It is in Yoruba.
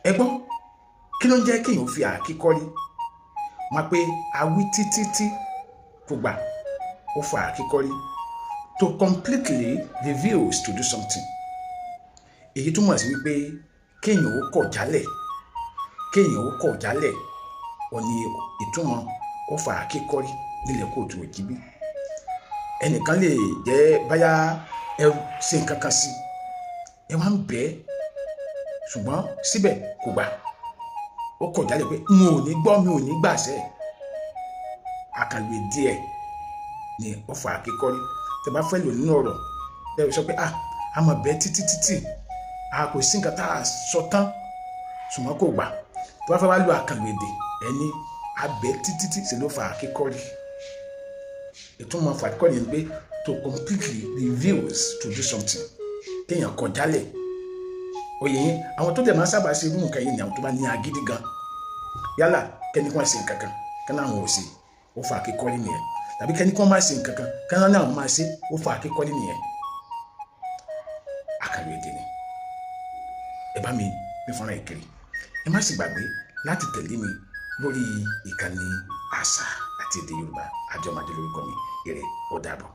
ẹ gbọ́ kí ló ń jẹ́ kéèyàn fi àkíkọ́rí wọn pé awí títí kò gbà ó fa àkíkọ́rí to completely refuse to do something. èyí túmọ̀ sí wípé kéèyàn ó kọ̀ jálẹ̀ ó ní ìtumọ̀ ó fa àkíkọ́rí nílẹ̀ kóòtù òjìbí. ẹnìkan lè jẹ́ báyà ẹ ṣe nǹkan kan sí ẹ wá ń bẹ́ẹ̀ ṣùgbọ́n síbẹ̀ kò gbà ó kọ̀ jálẹ̀ pé mi ò ní gbọ́ mi ò ní gbàṣẹ. àkàngbè díẹ̀ ni ó fa àkíkọ́rí. tẹ́ bá fẹ́ lò nínú ọ̀rọ̀ bẹ́ẹ̀ sọ pé a mọ̀ bẹ́ẹ̀ títí a kò sí nǹkan tá a sọ tán ṣùgbọ́n kò gbà. tó bá fẹ́ wá lo àkàngbèdè ẹni abẹ́ títí ṣe ló fa àkíkọ́rí. ìtumọ̀ fa àkíkọ́rí ni pé to completely refuse to do something kéèyàn kọ̀ jálẹ̀. oyè yín àwọn tó dẹ̀ máa sábà ṣe irú nǹkan yìí ni àwọn tó bá ní agídí gan yálà kẹ́ni kí wọ́n ṣe nǹkan kan kẹ́ni àwọn ò ṣe ó fa àkíkọ́rí nìyẹn tàbí kẹ́ni kí wọ́n máa ṣe nǹkan kan kẹ́ni àwọn máa ṣe ó fa àkíkọ́rí nìyẹn. àkàngbèdè ni ẹ bá mi fọ́nrán ìkiri ẹ má sì gbàgbé láti tẹ̀lé mi lórí ìkànnì àṣà àti èdè Yorùbá Àjọmọ̀dé lórúkọ mi. Ire ó dàbọ̀.